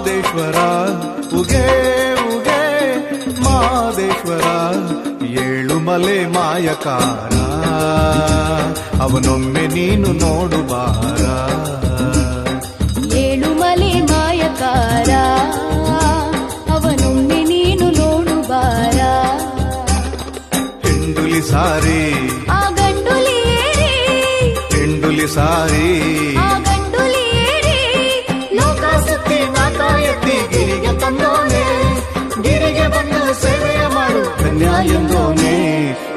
ಮಾದೇಶ್ವರ ಉಗೆ ಉಗೆ ಮಾದೇಶ್ವರ ಏಳುಮಲೆ ಮಾಯಕಾರ ಅವನೊಮ್ಮೆ ನೀನು ನೋಡು ಬಾರ ಏಳುಮಲೆ ಮಾಯಕಾರ ಅವನೊಮ್ಮೆ ನೀನು ನೋಡು ಬಾರ ಹೆಂಡುಲಿ ಸಾರಿ ಆ ಗಂಡುಲಿ ಏರಿ ಹೆಂಡುಲಿ ಸಾರಿ ಆ ಗಂಡುಲಿ ಏರಿ ಲೋಕ ಸುತ್ತಿ ನಾಕ ಎತ್ತಿ ಗಿರಿಗೆ ತಂದೋನೆ ಗಿರಿಗೆ ಬಂದು ಸೇವೆಯ ಮಾಡು ಧನ್ಯ ಎಂದೋನೆ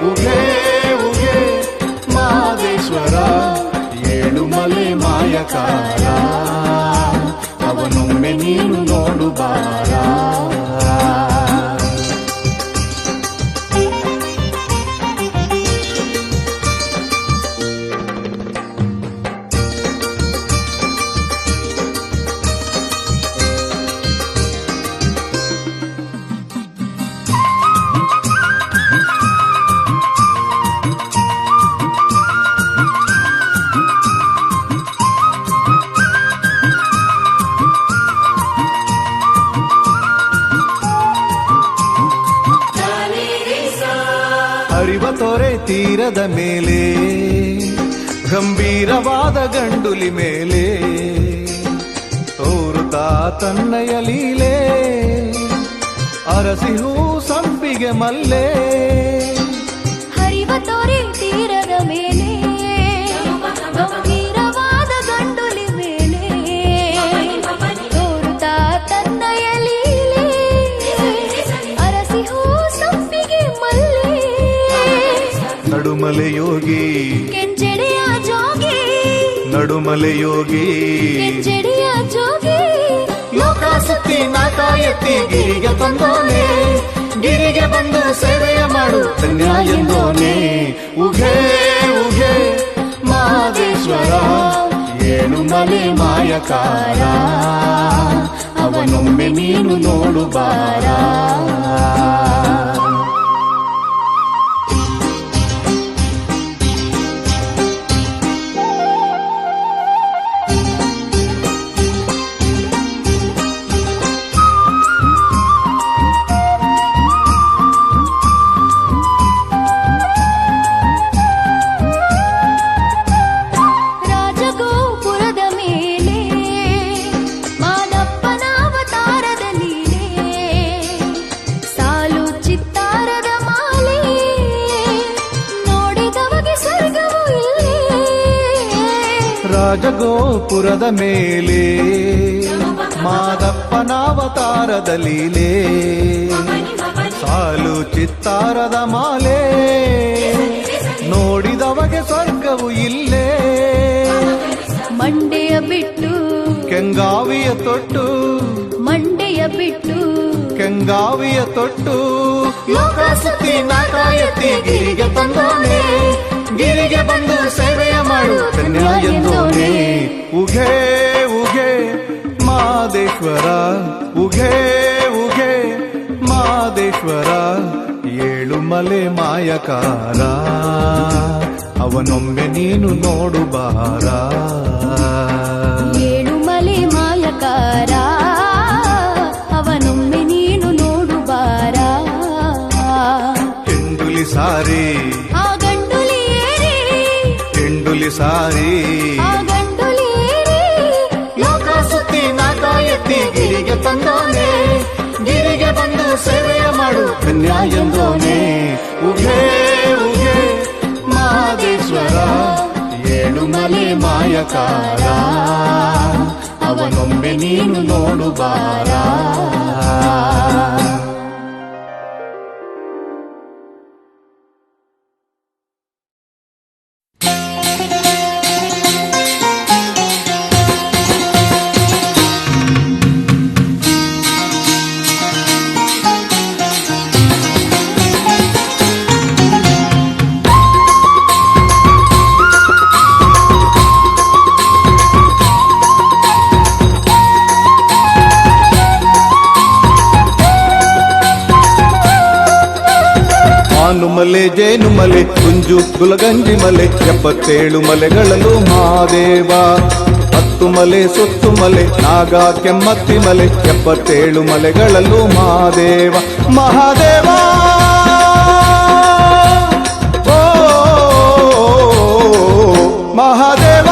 ಉಗೆ ಉಗೆ ಮಾದೇಶ್ವರ ಏಳುಮಲೆ ಮಾಯಕಾರ ಅವನೊಮ್ಮೆ ನೀನು ನೋಡು ಬಾರ ಹರಿವ ತೊರೆ ತೀರದ ಮೇಲೆ ಗಂಭೀರವಾದ ಗಂಡುಲಿ ಮೇಲೆ ತೋರುತ್ತಾ ತನ್ನಯ ಲೀಲೆ ಅರಸಿ ಹೂ ಸಂಪಿಗೆ ಮಲ್ಲೆ ಹರಿವ ತೊರೆ ತೀರದ ಮೇಲೆ ಗಂಭೀರವಾದ ಗಂಡುಲಿ ಮೇಲೆ ತೋರುತ್ತಾ ತನ್ನಯ ಲೀಲೆ ಅರಸಿ ಹೂ ಸಂಪಿಗೆ ಮಲ್ಲೆ ನಡುಮಲೆ ಯೋಗಿ ಕೆಂಚೆಡೆಯ ಜೋಗಿ ನಡುಮಲೆ ಯೋಗಿ ಕೆಂಚೆಡೆಯ ಜೋಗಿ ಲೋಕ ಸುತ್ತಿ ನಾಕ ಎತ್ತಿ ಗಿರಿಗೆ ತಂದೋನೆ ಗಿರಿಗೆ ಬಂದು ಸೇವೆಯ ಮಾಡು ಧನ್ಯ ಎಂದೋನೆ ಉಘೆ ಉಘೆ ಮಾದೇಶ್ವರ ಏಳುಮಲೆ ಮಾಯಕಾರ ಅವನೊಮ್ಮೆ ನೀನು ನೋಡು ಬಾರ ರಾಜಗೋಪುರದ ಮೇಲೆ ಮಾದಪ್ಪನ ಅವತಾರದ ಲೀಲೆ ಸಾಲು ಚಿತ್ತಾರದ ಮಾಲೆ ನೋಡಿದವಗೆ ಸ್ವರ್ಗವು ಇಲ್ಲೇ ರಾಜಗೋಪುರದ ಮೇಲೆ ಮಾದಪ್ಪನಾವತಾರದ ಲೀಲೆ ಸಾಲು ಚಿತ್ತಾರದ ಮಾಲೆ ನೋಡಿದವಗೆ ಸ್ವರ್ಗವು ಇಲ್ಲೇ ಮಂಡೆಯ ಬಿಟ್ಟು ಕೆಂಗಾವಿಯ ತೊಟ್ಟು ಮಂಡೆಯ ಬಿಟ್ಟು ಕೆಂಗಾವಿಯ ತೊಟ್ಟು ಲೋಕ ಸುತ್ತಿ ನಾಕ ಎತ್ತಿ ಗಿರಿಗೆ ತಂದೋನೆ ಗಿರಿಗೆ ಬಂದು ಸೇವೆಯ ಮಾಡು ಧನ್ಯ ಎಂದೋನೆ ಉಘೆ ಉಘೆ ಮಾದೇಶ್ವರ ಉಘೆ ಉಘೆ ಮಾದೇಶ್ವರ ಏಳುಮಲೆ ಮಾಯಕಾರ ಅವನೊಮ್ಮೆ ನೀನು ನೋಡು ಬಾರ ಏಳುಮಲೆ ಮಾಯಕಾರ ಅವನೊಮ್ಮೆ ನೀನು ನೋಡು ಬಾರ ಹೆಂಡುಲಿ ಸಾರಿ ಆ ಗಂಡುಲಿ ಏರಿ ಹೆಂಡುಲಿ ಸಾರಿ ಆ ಗಂಡುಲಿ ಏರಿ ಲೋಕ ಸುತ್ತಿ ನಾಕ ಎತ್ತಿ ಗಿರಿಗೆ ತಂದೋನೆ ಗಿರಿಗೆ ಬಂದು ಸೇವೆಯ ಮಾಡು ಧನ್ಯ ಎಂದೋನೆ ಉಘೆ ಉಘೆ ಮಾದೇಶ್ವರ ಏಳುಮಲೆ ಮಾಯಕಾರ ಅವನೊಮ್ಮೆ ನೀನು ನೋಡು ಬಾರ ಮಲೆ ಜೇನು ಮಲೆ ಕುಂಜು ಗುಲಗಂಜಿ ಮಲೆ 77 ಮಲೆಗಳಲ್ಲೂ ಮಹಾದೇವ 10 ಮಲೆ ಸುತ್ತು ಮಲೆ ನಾಗ ಕೆಮ್ಮತ್ತಿ ಮಲೆ 77 ಮಲೆಗಳಲ್ಲೂ ಮಹಾದೇವ ಮಹಾದೇವ ಓ ಮಹಾದೇವ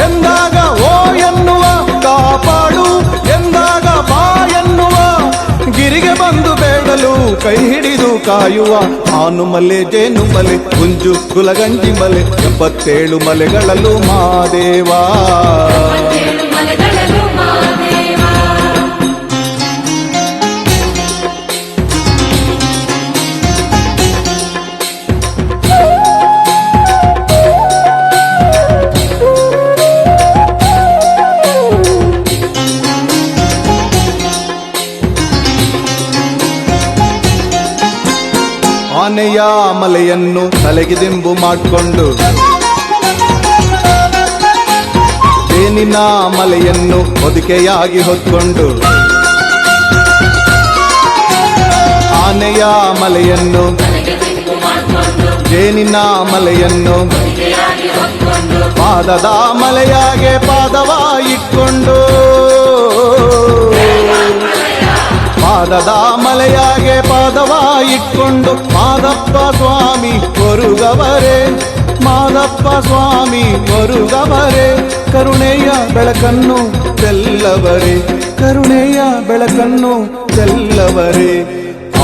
ಎಂದಾಗ ಓ ಎನ್ನುವ ಕಾಪಾಡು ಎಂದಾಗ ಬಾ ಎನ್ನುವ ಗಿರಿಗೆ ಬಂದು ಬೇಡಲು ಕೈ ಹಿಡಿದು ಕಾಯುವ ಆನುಮಲೆ ಜೇನುಮಲೆ ಗುಂಜು ಕುಲಗಂಜಿ ಮಲೆ 77 ಮಲೆಗಳಲ್ಲೂ ಮಹಾದೇವ ಆನೆಯ ಮಲೆಯನ್ನು ತಲೆಗೆ ದಿಂಬು ಮಾಡಿಕೊಂಡು ಜೇನಿನ ಮಲೆಯನ್ನು ಹೊದಿಕೆಯಾಗಿ ಹೊತ್ಕೊಂಡು ಆನೆಯ ಮಲೆಯನ್ನು ಜೇನಿನ ಮಲೆಯನ್ನು ಪಾದದ ಮಲೆಯಾಗೆ ಪಾದವ ಇಟ್ಕೊಂಡು ಪಾದದ ಮಲೆಯಾಗೆ ಪಾದವ ಇಟ್ಕೊಂಡು ಮಾದಪ್ಪ ಸ್ವಾಮಿ ಹೊರುಗವರೇ ಮಾದಪ್ಪ ಸ್ವಾಮಿ ಹೊರುಗವರೇ ಕರುಣೆಯ ಬೆಳಕನ್ನು ಚೆಲ್ಲವರೇ ಕರುಣೆಯ ಬೆಳಕನ್ನು ಚೆಲ್ಲವರೇ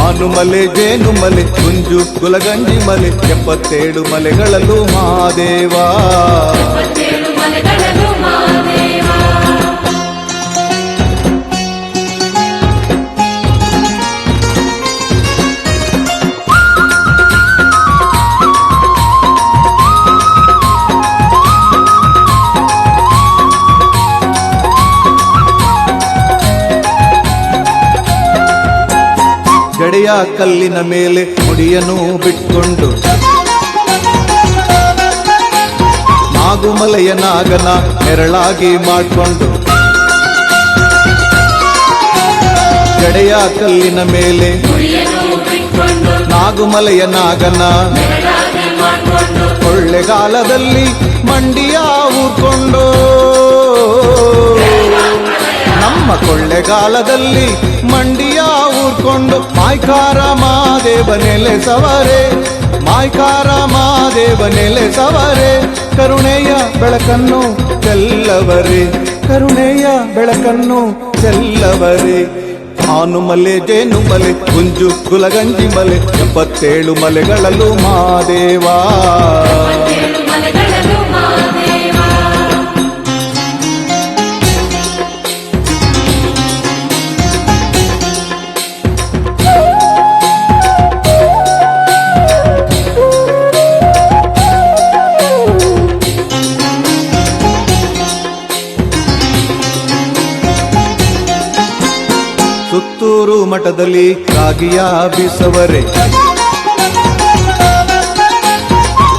ಆನುಮಲೆ ಜೇನುಮಲೆ ಗುಂಜು ಕುಲಗಂಜಿ ಮಲೆ 77 ಮಲೆಗಳಲ್ಲೂ ಮಹಾದೇವ ಜಡೆಯ ಕಲ್ಲಿನ ಮೇಲೆ ಮುಡಿಯನ್ನು ಬಿಟ್ಕೊಂಡು ನಾಗುಮಲೆಯ ನಾಗನ ನೆರಳಾಗಿ ಮಾಡಿಕೊಂಡು ಜಡೆಯ ಕಲ್ಲಿನ ಮೇಲೆ ನಾಗುಮಲೆಯ ನಾಗನ ಕೊಳ್ಳೆಗಾಲದಲ್ಲಿ ಮಂಡಿಯ ಊರ್ಕೊಂಡು ನಮ್ಮ ಕೊಳ್ಳೆಗಾಲದಲ್ಲಿ ಮಂಡಿಯ ಊರ್ಕೊಂಡು ಮಾಯ್ಕಾರ ಮಾದೇವ ನೆಲೆಸವರೇ ಮಾಯ್ಕಾರ ಮಾದೇವ ನೆಲೆಸವರೇ ಕರುಣೆಯ ಬೆಳಕನ್ನು ಚೆಲ್ಲವರೇ ಕರುಣೆಯ ಬೆಳಕನ್ನು ಚೆಲ್ಲವರೇ ಆನುಮಲೆ ಜೇನುಮಲೆ ಗುಂಜು ಕುಲಗಂಜಿ ಮಲೆ 77 ಮಲೆಗಳಲ್ಲೂ ಮಹಾದೇವ ಸುತ್ತೂರು ಮಠದಲ್ಲಿ ರಾಗಿಯ ಬೀಸವರೇ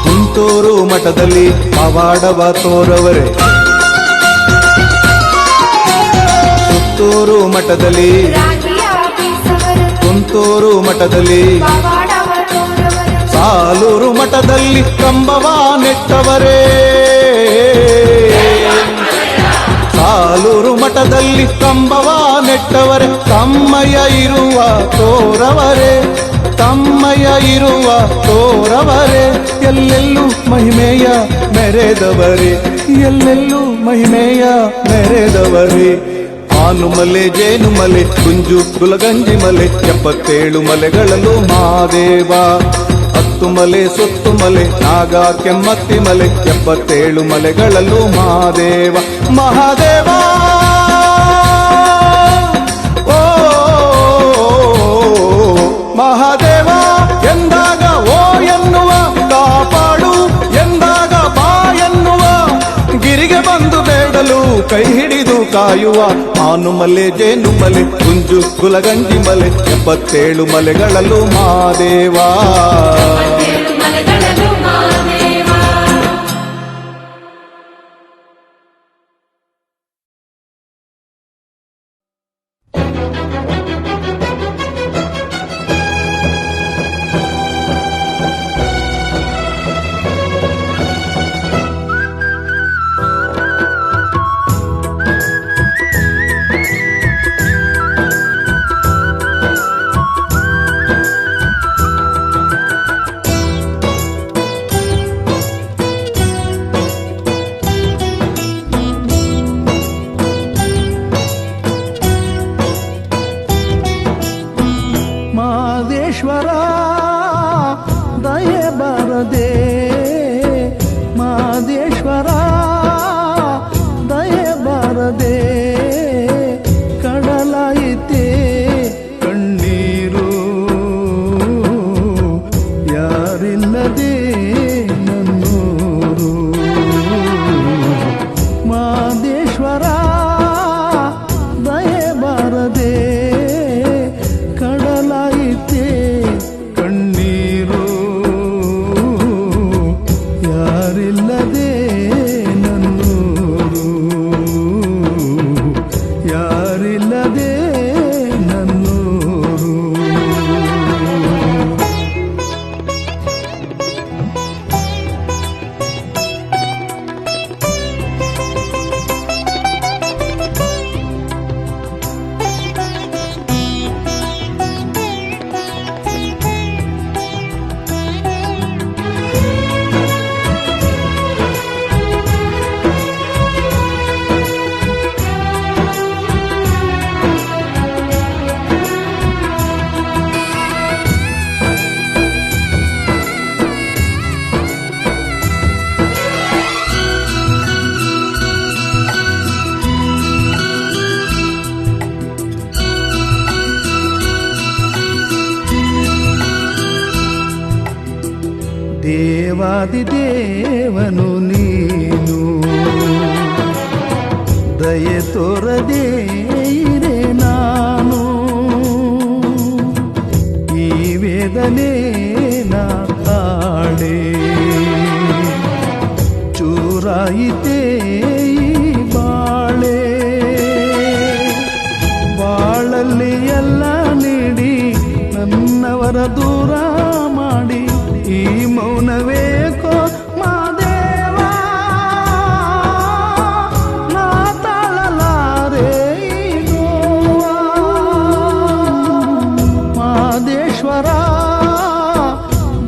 ಕುಂತೂರು ಮಠದಲ್ಲಿ ಪವಾಡವ ತೋರವರೇ ಸುತ್ತೂರು ಮಠದಲ್ಲಿ ಕುಂತೂರು ಮಠದಲ್ಲಿ ಸಾಲೂರು ಮಠದಲ್ಲಿ ಕಂಬವ ನೆಟ್ಟವರೇ ಸಾಲೂರು ಮಠದಲ್ಲಿ ಕಂಬವ ನೆಟ್ಟವರೇ ತಮ್ಮಯ್ಯ ಇರುವ ತೋರವರೇ ತಮ್ಮಯ್ಯ ಇರುವ ತೋರವರೇ ಎಲ್ಲೆಲ್ಲೂ ಮಹಿಮೆಯ ಮೆರೆದವರೇ ಎಲ್ಲೆಲ್ಲೂ ಮಹಿಮೆಯ ಮೆರೆದವರೇ ಆನುಮಲೆ ಜೇನುಮಲೆ ಗುಂಜು ಕುಲಗಂಜಿ ಮಲೆ 77 ಮಲೆಗಳಲ್ಲೂ ಮಹಾದೇವ 10 ಮಲೆ ಸುತ್ತು ಮಲೆ ನಾಗ ಕೆಮ್ಮತ್ತಿ ಮಲೆ 77 ಮಲೆಗಳಲ್ಲೂ ಮಹಾದೇವ ಮಹಾದೇವ ಓ ಮಹಾದೇವ ಎಂದಾಗ ಓ ಎನ್ನುವ ಕಾಪಾಡು ಎಂದಾಗ ಬಾ ಎನ್ನುವ ಗಿರಿಗೆ ಬಂದು ಬೇಡಲು ಕೈ ಹಿಡಿದು ಕಾಯುವ ಆನುಮಲೆ ಜೇನುಮಲೆ ಗುಂಜು ಕುಲಗಂಜಿ ಮಲೆ 77 ಮಲೆಗಳಲ್ಲೂ ಮಹಾದೇವ ಯಾರಿಲ್ಲದೆ ನನ್ನೂರು. ದೇವಾದಿದೇವನು ನೀನು, ದಯೆ ತೋರದೆ ಇರೆ ನಾನು. ಈ ವೇದನೆ ನಾ ತಾಳೆ, ಚೂರಾಯಿತೇ ಈ ಬಾಳೆ. ಬಾಳಲ್ಲಿ ಎಲ್ಲ ನೀಡಿ ನನ್ನವರ ದೂರ ಮಾಡಿ, ಈ ಮೌನವೇಕೋ ಮಾದೇವ ನಾ ತಾಳಲಾರೆ ಈ ನೋವ. ಮಾದೇಶ್ವರ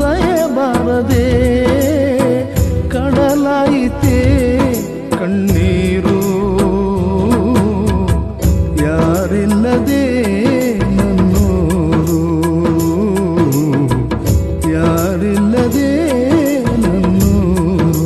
ದಯೆ ಬಾರದೆ ಕಡಲಾಯಿತೆ ಕಣ್ಣೀರು. ಯಾರಿಲ್ಲದೆ ನನ್ನೂರು, ಯಾರಿಲ್ಲದೆ ನನ್ನೂರು.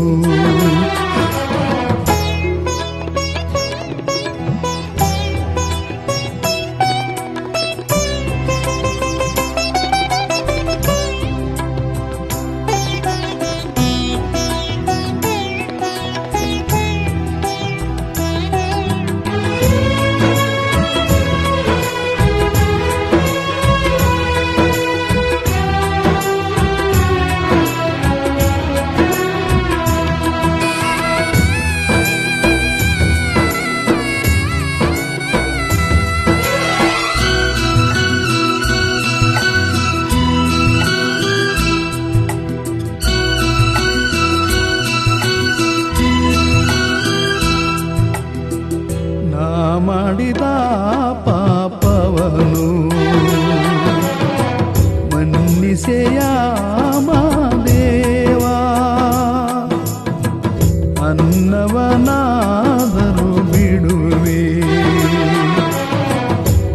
ಮಾಡಿದ ಪಾಪವನು ಮನ್ನಿಸೆಯ ಮಾದೇವ. ಅನ್ನವನಾದರೂ ಬಿಡುವೆ,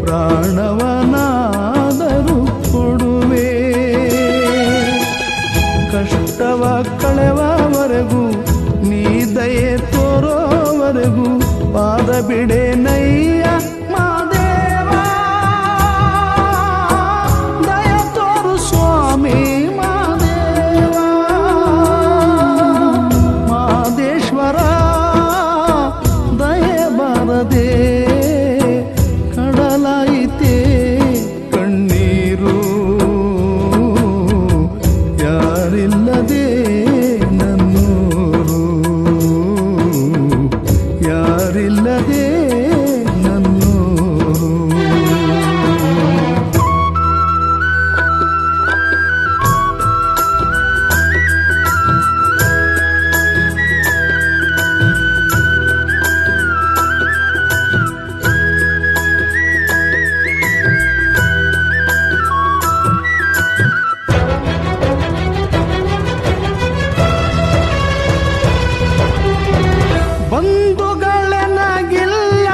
ಪ್ರಾಣವನಾದರೂ ಕೊಡುವೆ. ಕಷ್ಟವ ಕಳೆವವರೆಗೂ ನೀ ದಯೆ ತೋರೋವರೆಗೂ ಪಾದ ಬಿಡೆ ನಯ್ಯ ಮಾದೇವ. ದಯ ತೋರು ಸ್ವಾಮಿ ಮಾದೇವ. ಮಾದೇಶ್ವರ ದಯೆ ಬಾರದೆ ಕಡಲಾಯಿತೆ ಕಣ್ಣೀರು. ಯಾರಿಲ್ಲದೆ ನನ್ನೂರು, ಯಾರಿಲ್ಲದೆ ನನ್ನೂರು. ಬಂಧುಗಳೆನಗಿಲ್ಲ,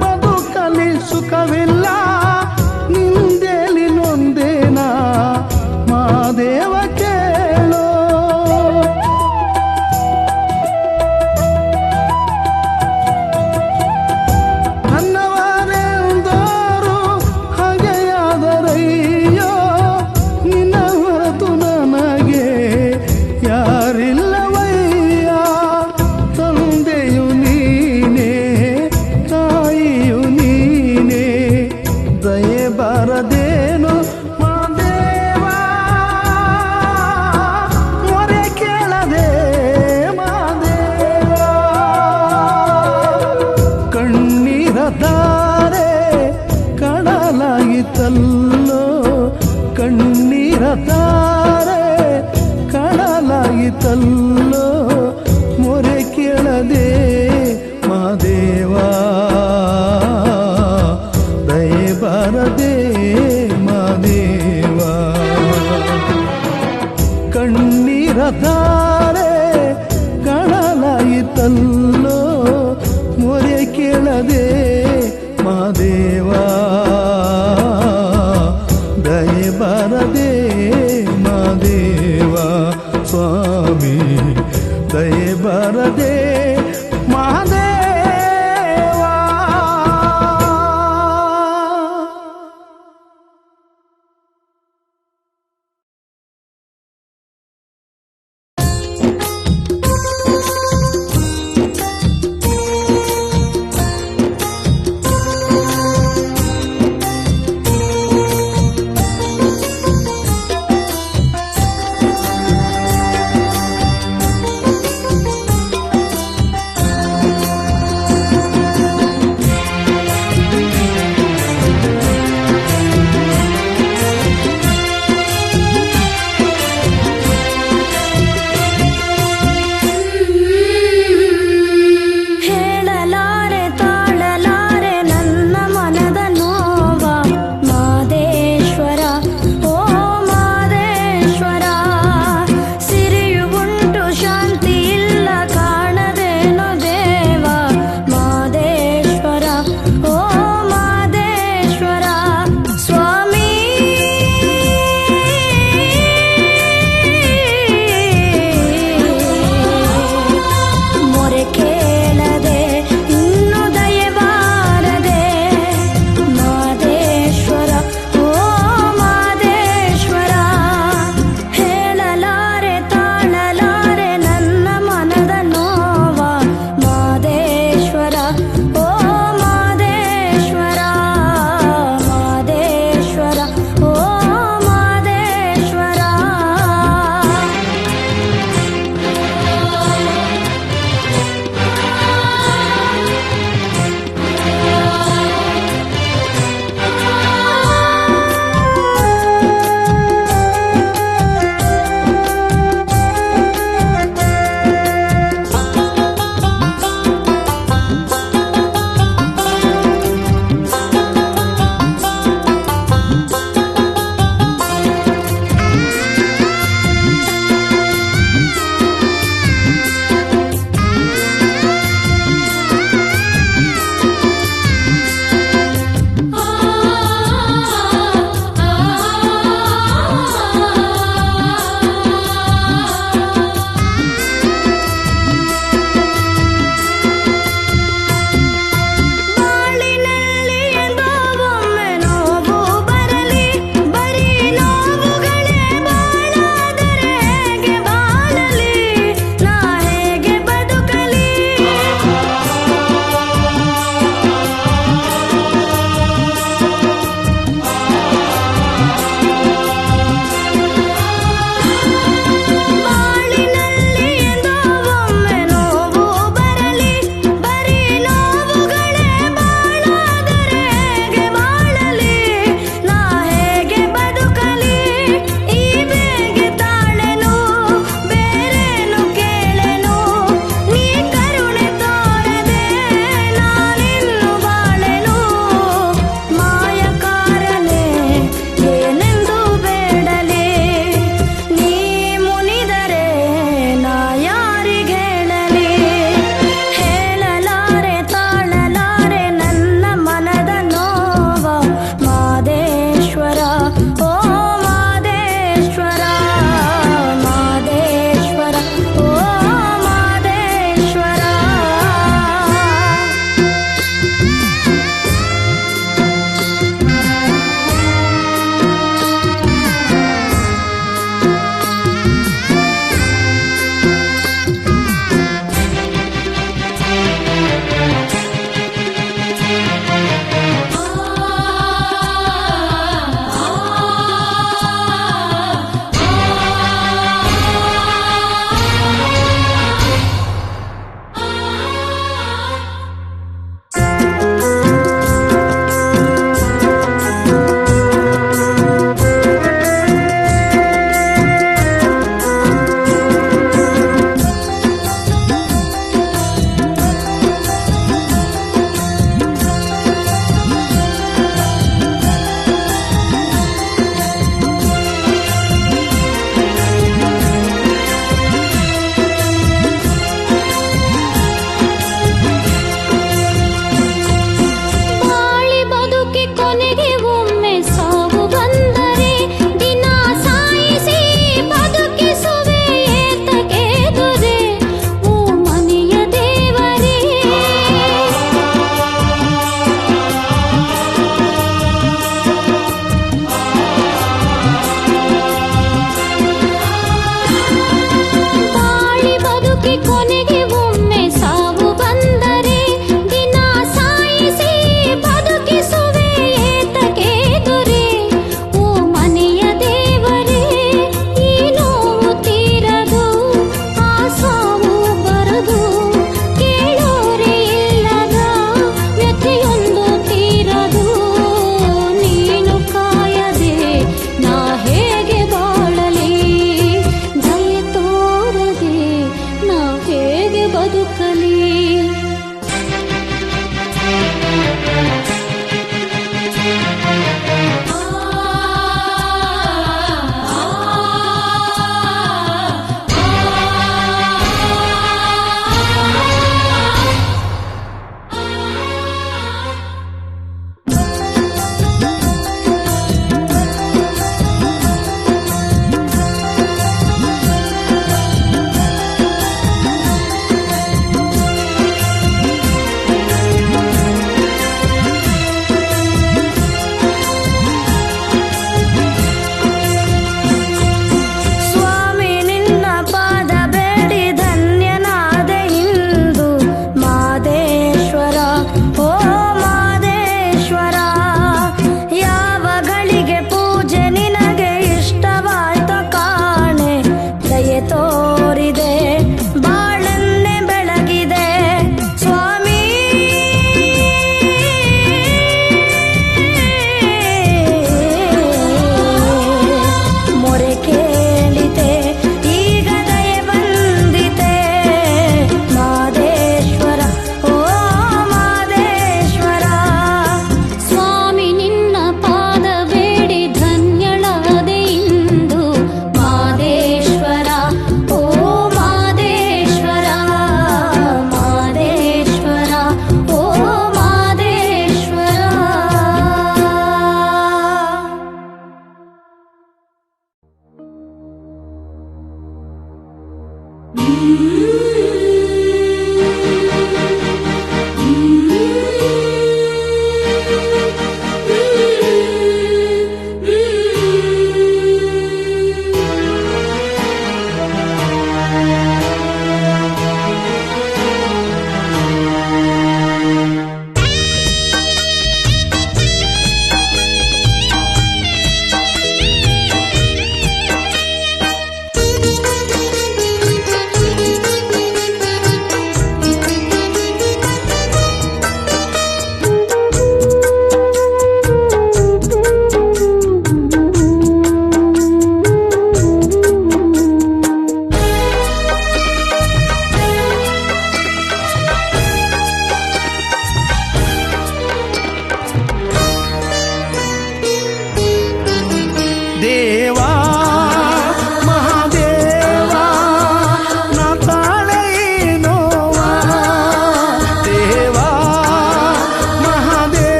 ಬದುಕಲಿ ಸುಖವಿಲ್ಲ, ನಿಂದೇಲಿ ನೊಂದೇನ ಮಾದೇವ ಕೇಳೋ. ನನ್ನವರೆಂದೋರು ಹಾಗೆಯಾದರಯ್ಯೋ, ನಿನ್ನ ಹೊರತು ನನಗೆ ಯಾರಿಲ್ಲವಯ್ಯ. ತಂದೆಯು ನೀನೇ, ತಾಯಿಯು ನೀನೇ, ಬಾರದೆ ಮಾದೇವ ಕಣ್ಣೀರಧಾರೆ ಕಣಲಾಯಿತಲ್ಲೋ ಮೊರೆ ಕೇಳದೆ ಮಾದೇವ ದಯೆ ಬಾರದೆ ಮಾದೇವ ಸ್ವಾಮಿ ದಯೆ ಬಾರದೆ ಮಹಾದೇವ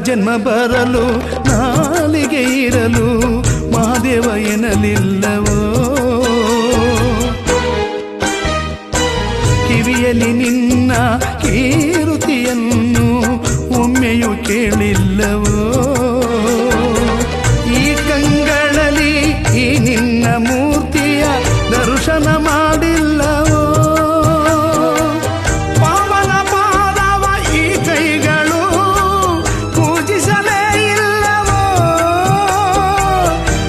ಜನ್ಮ ಬರಲು ನಾಲಿಗೆ ಇರಲು ಮಹಾದೇವ ಎನ್ನಲಿಲ್ಲವೋ ಕಿವಿಯಲ್ಲಿ ನಿನ್ನ ಕೀರುತಿಯನ್ನು ಒಮ್ಮೆಯೂ ಕೇಳಿಲ್ಲವೋ ಈ ಕಂಗಳಲ್ಲಿ ಈ ನಿನ್ನ ಮೂರ್ತಿಯ ದರ್ಶನ ಮಾಡಿಲ್ಲವೋ ಪಾವನ ಪಾದವ ಈ ಕೈಗಳು ಪೂಜಿಸಲೇ ಇಲ್ಲವೋ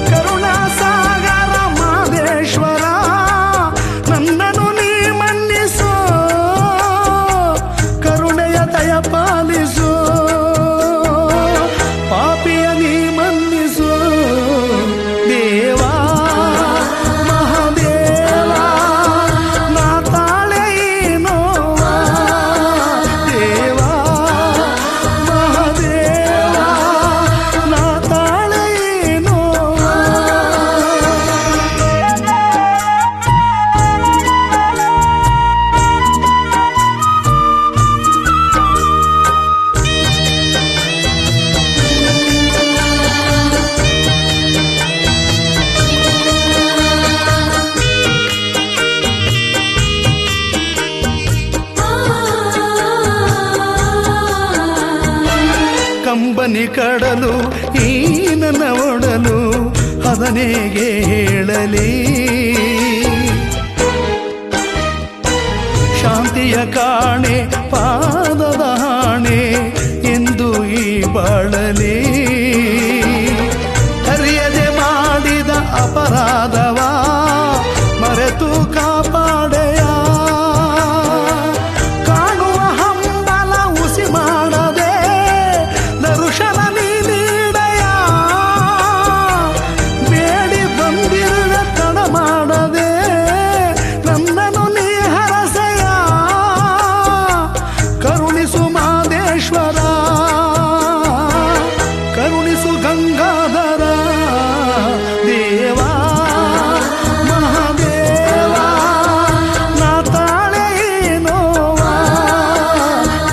ಕರುಣಾಸಾಗರ ಮಾದೇಶ್ವರ ನನ್ನನ್ನು ನೀ ಮನ್ನಿಸೋ ಕರುಣೆಯ ದಯ ಪಾಲಿಸೋ ಪಾಪಿಯ ನೀ ಮನ್ನಿಸೋ ದೇವಾ ಮಹಾದೇವ ನಾ ತಾಳೆ ನೋವಾ ದೇವಾ ಮಹಾದೇವ ನಾ ತಾಳೆ ನೋವಾ ಕಂಬನಿ ಕಡಲು ಈ ನನ್ನ ಒಡಲು ಅದನೇಗೆ ಹೇಳಲಿ ಶಾಂತಿಯ ಕಾಣೆ ಪಾದದ ಹಾಣೆ ಎಂದು ಈ ಬಾಳಲಿ ಅರಿಯದೆ ಮಾಡಿದ ಅಪರಾಧವ ಮರೆತು ಕಾಪಾಡೆಯ ಕಾಣುವ ಹಂಬಲ ಉಸಿ ಮಾಡದೆ ದರ್ಶನ ನೀಡೆಯ ಬೇಡಿ ಬಂದಿರುವೆ ತಡ ಮಾಡದೆ ನನ್ನನ್ನು ನೀ ಹರಸೆಯ ಕರುಣಿಸು ಮಾದೇಶ್ವರ ಕರುಣಿಸು ಗಂಗಾಧರ ದೇವಾ ಮಹಾದೇವ ನಾ ತಾಳೆ ನೋವಾ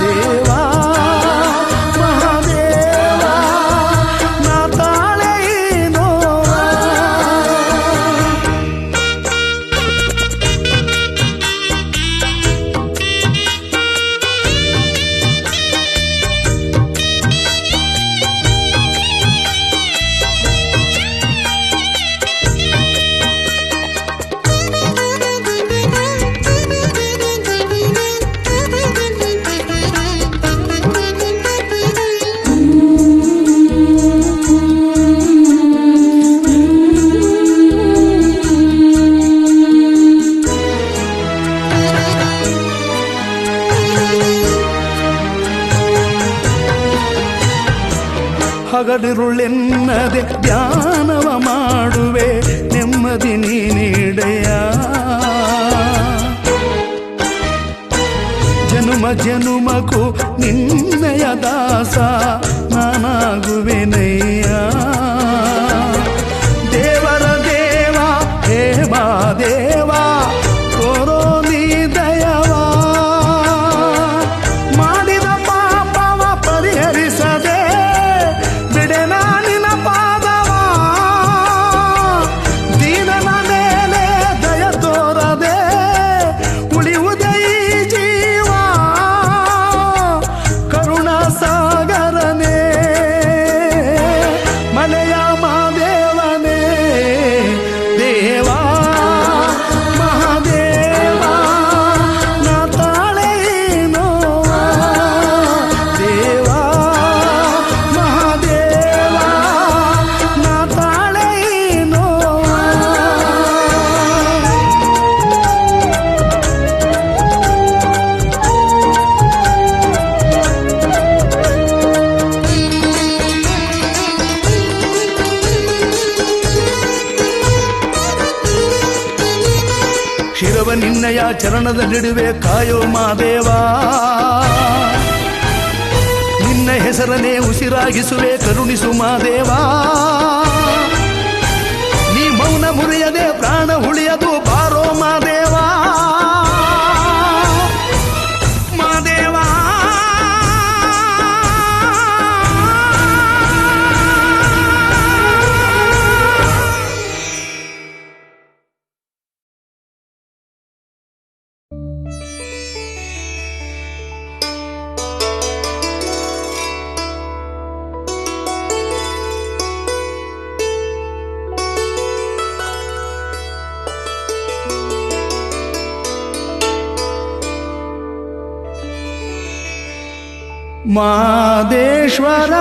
ದೇವಾ ಮಹಾದೇವ ನಾ ತಾಳೆ ನೋವಾ ಹಗಲಿರುಳೆನ್ನದೆ ಧ್ಯಾನವ ಮಾಡುವೆ ನೆಮ್ಮದಿ ನೀ ನೀಡೆಯ ಜನುಮ ಜನುಮಕು ನಿನ್ನಯ ದಾಸ ನಾನಾಗುವೆನಯ್ಯ ದೇವರ ದೇವ ಹೇ ಮಾದೇವ ತೋರೋ ನೀ ದಯವಾ ಮಾಡಿದ ಪಾಪವ ಪರಿಹರಿಸದೆ ಬಿಡೆನ ನಿನ್ನ ಪಾದವ ದೀನನ ಮೇಲೆ ದಯ ತೋರದೆ ಉಳಿಯುವುದೇ ಈ ಜೀವ ಕರುಣಾಸಾಗರನೇ ಮಲೆಯ ಮಾದೇವನೇ ದೇವಾ ಮಹಾದೇವ ನಾ ತಾಳೆ ನೋವಾ ದೇವಾ ಮಹಾದೇವ ನಾ ತಾಳೆ ನೋವಾ ಶಿರವ ನಿನ್ನಯ ಚರಣದಲ್ಲಿಡುವೆ ಕಾಯೋ ಮಾದೇವ ನಿನ್ನ ಹೆಸರನ್ನೇ ಉಸಿರಾಗಿಸುವೆ ಕರುಣಿಸು ಮಾದೇವ ನೀ ಮೌನ ಮುರಿಯದೆ ಪ್ರಾಣ ಉಳಿಯದು ಬಾರೋ ಮಾದೇವ ಮಾದೇವ ಮಾದೇಶ್ವರ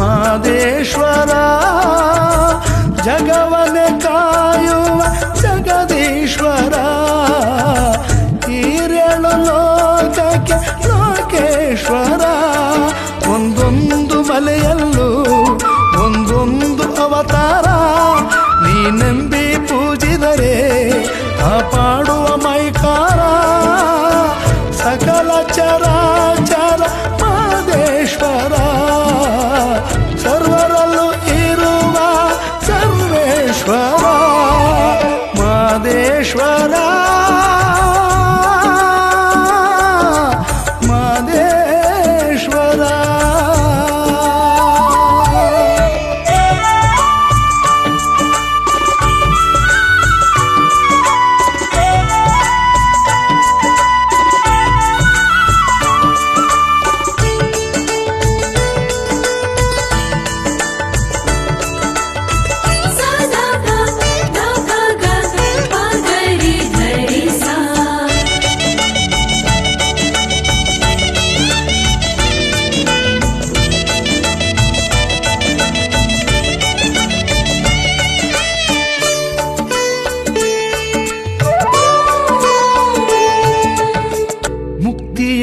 ಮಾದೇಶ್ವರ ಜಗವನೆ ಕಾಯುವ ಜಗದೀಶ್ವರ ಈರೇಳು ಲೋಕಕ್ಕೆ ಲೋಕೇಶ್ವರ ಒಂದೊಂದು ಮಲೆಯಲ್ಲೂ ಒಂದೊಂದು ಅವತಾರ ನೀ ನಂಬಿ ಪೂಜಿದರೆ ಕಾಪಾಡುವ ಮೈಕಾರ ಸಕಲ ಚರಾಚರ ಮಾದೇಶ್ವರ ಸರ್ವರಲ್ಲೂ ಇರುವ ಸರ್ವೇಶ್ವರ ಮಾದೇಶ್ವರ ಮಾದೇಶ್ವರ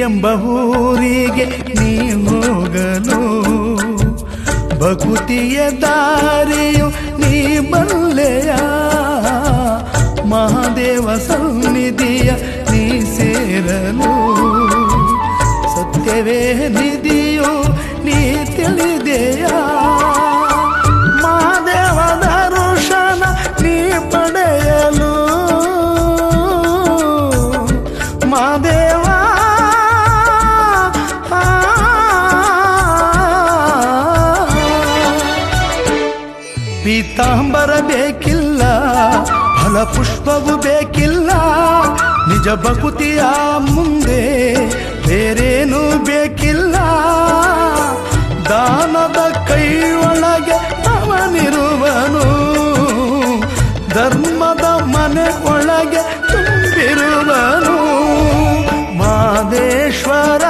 ಎಂಬ ಊರಿಗೆ ನೀ ಹೋಗಲು ಭಕುತಿಯ ದಾರಿಯು ನೀ ಬಲ್ಲೆಯ ಮಹಾದೇವ ಸನ್ನಿಧಿಯ ನೀ ಸೇರಲು ಸತ್ಯವೇ ನಿಧಿಯು ನೀ ತಿಳಿದೆಯ ಮಹಾದೇವ ದರ್ಶನ ನೀ ಪಡೆಯಲು ಮಹಾದೇವ ಪೀತಾಂಬರ ಬೇಕಿಲ್ಲ ಫಲ ಪುಷ್ಪವು ಬೇಕಿಲ್ಲ ನಿಜ ಭಕುತಿಯ ಮುಂದೆ ಬೇರೇನೂ ಬೇಕಿಲ್ಲ ದಾನದ ಕೈ ಒಳಗೆ ಅವನಿರುವನು ಧರ್ಮದ ಮನೆ ಒಳಗೆ ತುಂಬಿರುವನು ಮಾದೇಶ್ವರ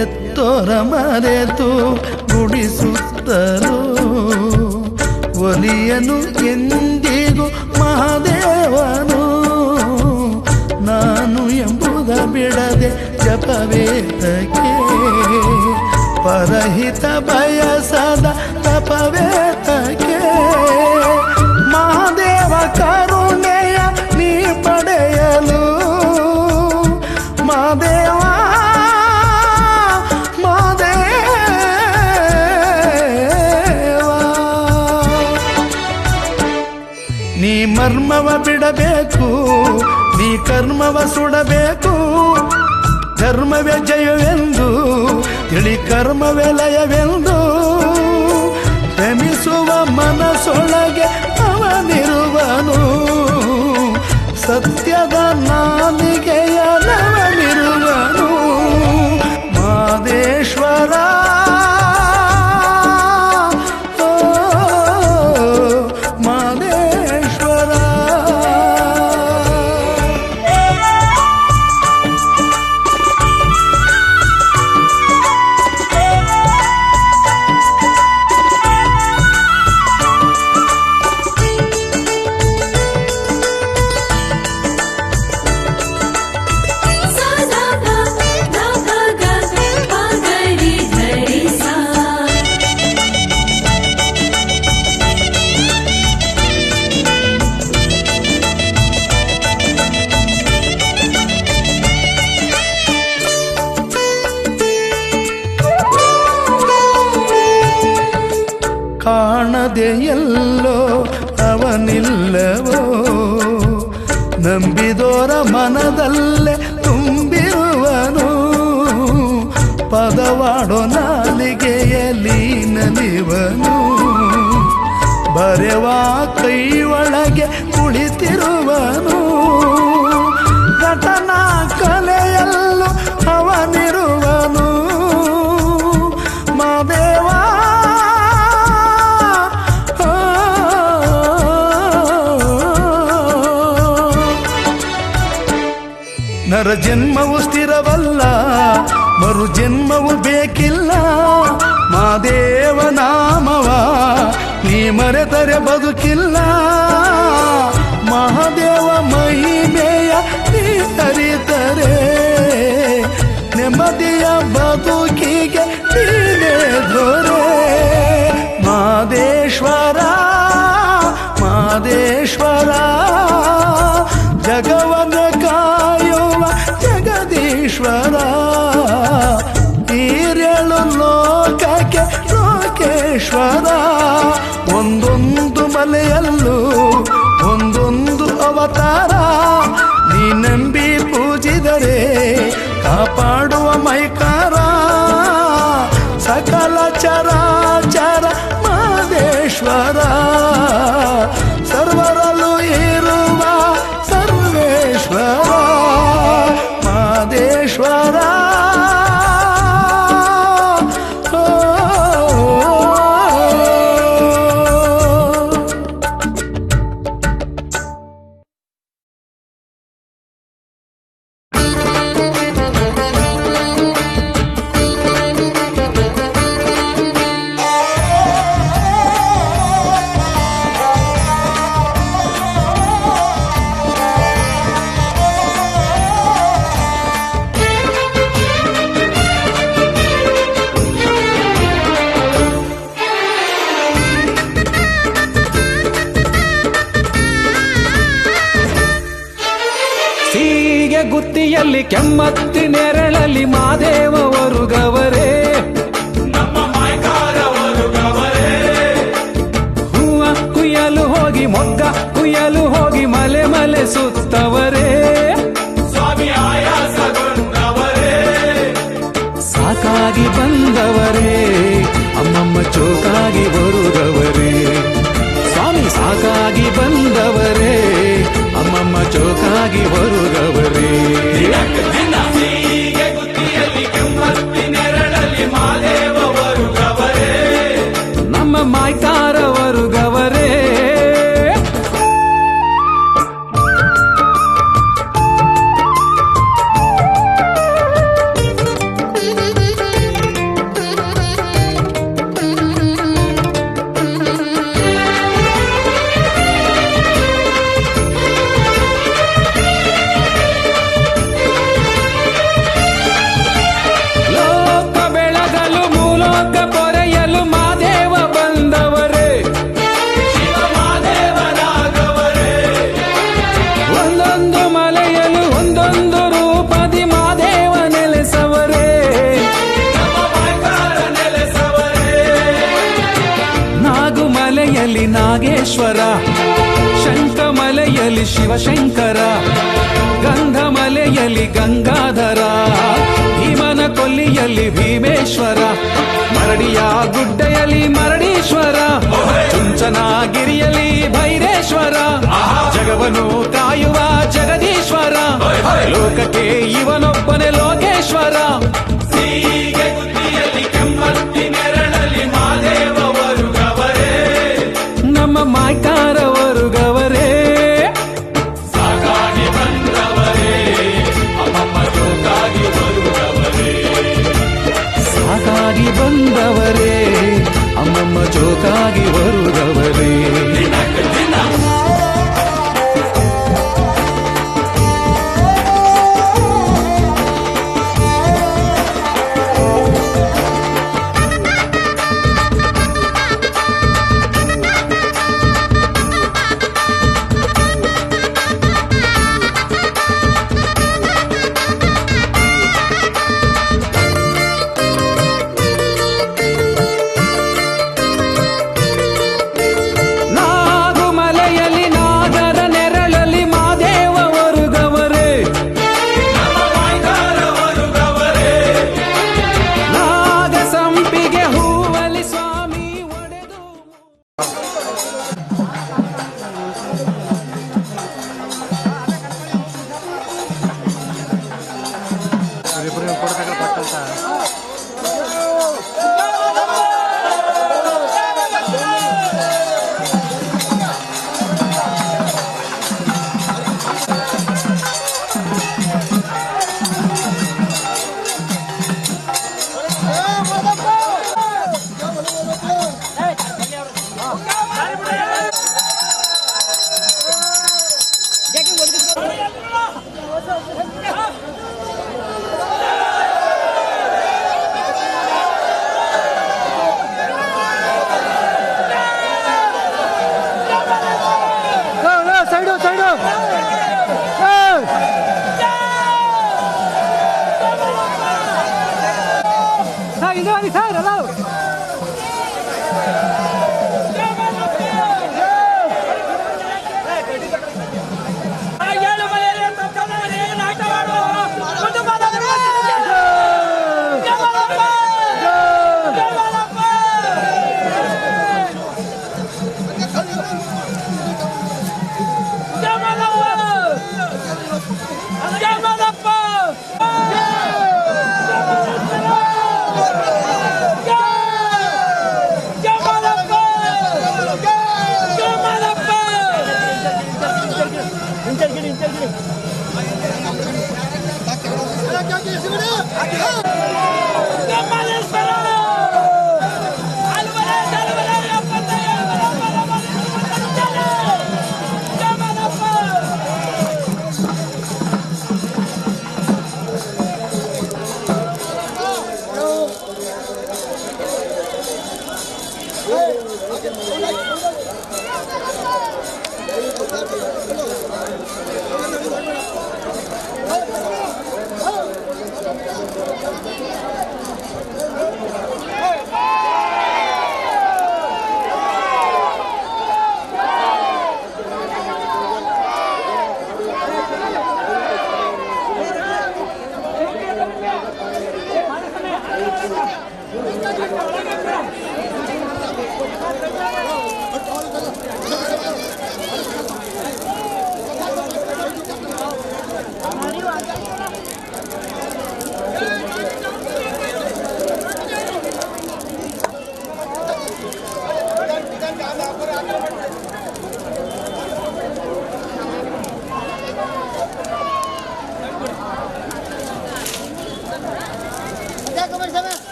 ಎತ್ತೋರ ಮರೆತು ಗುಡಿಸುತ್ತಲೂ ಒಲಿಯನು ಎಂದಿಗೂ ಮಹಾದೇವನು ನಾನು ಎಂಬುದ ಬಿಡದೆ ಜಪವೇತಕ್ಕೆ ಪರಹಿತ ಬಯಸದ ತಪವೇತಕ್ಕೆ ಮಹಾದೇವ ಕರುಣೆಯ ನೀ ಪಡೆಯಲು ಮಹಾದೇವ ನೀ ಮರ್ಮವ ಬಿಡಬೇಕು ನೀ ಕರ್ಮವ ಸುಡಬೇಕು ಧರ್ಮವೇ ಜಯವೆಂದು ತಿಳಿ ಕರ್ಮವೇ ಲಯವೆಂದು ಕ್ಷಮಿಸುವ ಮನಸೊಳಗೆ ಅವನಿರುವನು ಸತ್ಯದ ನಾಲಿಗೆಯ ನವನಿರುವನು ಮಾದೇಶ್ವರ. ಕಾಣದೆ ಎಲ್ಲೋ ಅವನಿಲ್ಲವೋ, ನಂಬಿದೋರ ಮನದಲ್ಲೇ ತುಂಬಿರುವನು. ಪದವಾಡೋ ನಾಲಿಗೆಯಲ್ಲಿ ನಲಿವನು, ಬರೆವ ಕೈ ಒಳಗೆ ಕುಳಿತಿರುವನು. ಘಟನಾ ಕಲೆಯಲ್ಲೂ ಅವನಿರುವನು. ಮಾದೇವ ನರ ಜನ್ಮವು ಸ್ಥಿರವಲ್ಲ, ಮರು ಜನ್ಮವು ಬೇಕಿಲ್ಲ. ಮಾದೇವ ನಾಮವ ನೀ ಮರೆತರೆ ಬದುಕಿಲ್ಲ. ಮಹಾದೇವ ಮಹಿಮೆಯ ನೀ ಅರಿತರೆ ನೆಮ್ಮದಿಯ ಬದುಕಿಗೆ ನೀನೇ ದೊರೆ. ಮಾದೇಶ್ವರ ಮಾದೇಶ್ವರ, ಜಗವನ ಕಾಯುವ ಜಗದೀಶ್ವರ. ಈರೇಳು ಲೋಕಕ್ಕೆ ಲೋಕೇಶ್ವರ. ಒಂದೊಂದು ಮಲೆಯಲ್ಲೂ ಒಂದೊಂದು ಅವತಾರ. ನೀ ನಂಬಿ ಪೂಜಿದರೆ ಕಾಪಾಡುವ ಮೈಕಾರ. ಸಕಲ ಚರಾಚರ ಮಾದೇಶ್ವರ, ಸರ್ವರಲ್ಲೂ ಇರುವ ಸರ್ವೇಶ್ವರ ಮಾದೇಶ್ವರ. ಗುತ್ತಿಯಲ್ಲಿ ಕೆಮ್ಮತ್ತಿ ನೆರಳಲ್ಲಿ ಮಾದೇವ ವರುಗವರೇ. ನಮ್ಮ ಮಾಯ್ಕಾರವರುಗವರೇ. ಹೂವ ಕುಯ್ಯಲು ಹೋಗಿ ಮೊಗ್ಗ ಕುಯ್ಯಲು ಹೋಗಿ ಮಲೆ ಮಲೆ ಸುತ್ತವರೇ. ಸ್ವಾಮಿ ಆಯಾಸಗೊಂಡವರೇ. ಸಾಕಾಗಿ ಬಂದವರೇ ಅಮ್ಮಮ್ಮ ಚೋಕಾಗಿ ಬರುಗವರೇ. ಸ್ವಾಮಿ ಸಾಕಾಗಿ ಬಂದವರೇ ಅಮ್ಮಮ್ಮ ಚೋಕಾಗಿ ಬರುಗವರೇ. ಗುತ್ತಿಯಲ್ಲಿ ಕೆಮ್ಮತ್ತಿ ನೆರಳಲ್ಲಿ ಮಾದೇವ ವರುಗವರೇ. ನಮ್ಮ ಮಾಯ್ಕಾರ ವರುಗವರೇ. ನಾಗೇಶ್ವರ, ಶಂಖಮಲೆಯಲ್ಲಿ ಶಿವಶಂಕರ, ಗಂಧಮಲೆಯಲ್ಲಿ ಗಂಗಾಧರ, ಭೀಮನ ಕೊಲ್ಲಿಯಲ್ಲಿ ಭೀಮೇಶ್ವರ, ಮರಡಿಯ ಗುಡ್ಡೆಯಲ್ಲಿ ಮರಡೀಶ್ವರ, ಚುಂಚನಗಿರಿಯಲ್ಲಿ ಭೈರೇಶ್ವರ, ಜಗವನ್ನು ಕಾಯುವ ಜಗದೀಶ್ವರ, ಲೋಕಕ್ಕೆ ಇವನೊಬ್ಬನೇ ಲೋಕೇಶ್ವರ. ಕೆಮ್ಮತ್ತಿ ನೆರಳಲ್ಲಿ ಮಾದೇವ ವರುಗವರೇ. ನಮ್ಮ ಮಾಯ್ಕಾರ ವರುಗವರೇ.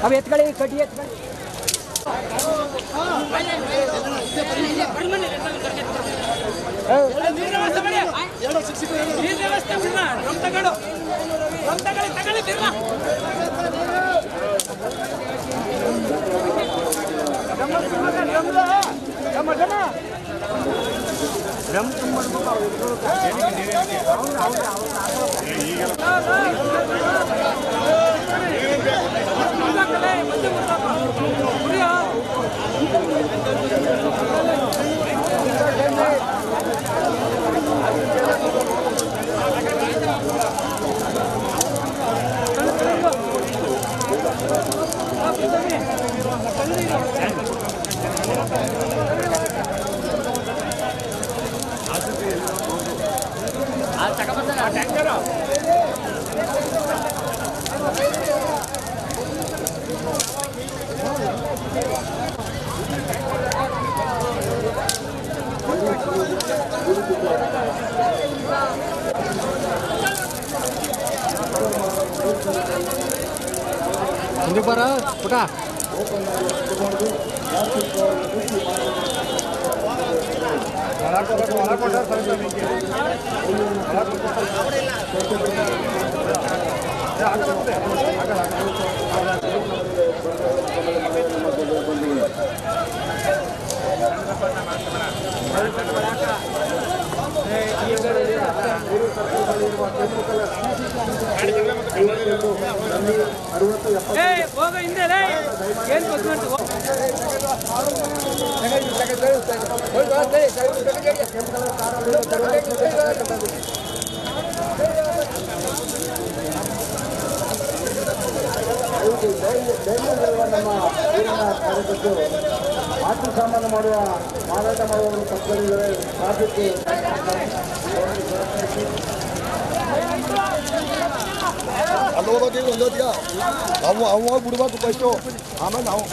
अब ಎತ್ಕೊಳ್ಳಿ ಕಡ್ಡಿ ಎತ್ಕೊಳ್ಳಿ ಮುಂದೆ ಬರ ಪುಟ ಹೋಗ ಹಿಂದೆ ಏನು ಗೊತ್ತು ನಮ್ಮ ಊರಿನ ಕಾರ್ಯಕರ್ತರು ಆಟು ಸಾಮಾನು ಮಾಡುವ ಮಾರಾಟ ಮಾಡುವವರು ತಪ್ಪಲಿದ್ದಾರೆ ಟ್ರಾಫಿಕ್ ಅಲ್ಲಿ ಹೋಗೋದಿಲ್ಲ ಒಂದೋದಿಯ ಅವು ಹೋಗಿ ಬಿಡ್ಬೇಕು ಫಸ್ಟು ಆಮೇಲೆ ನಾವು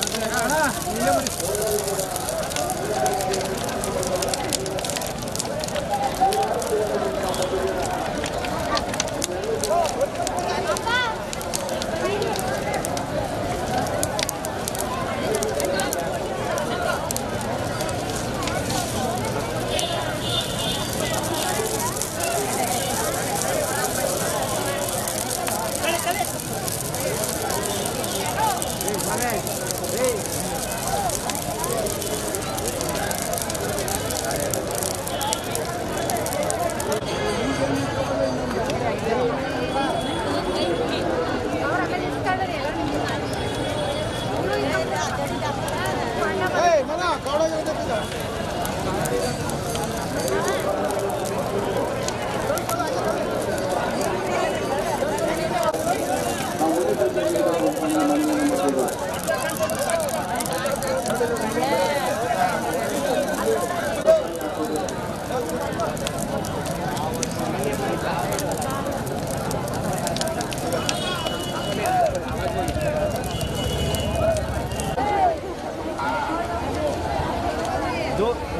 जो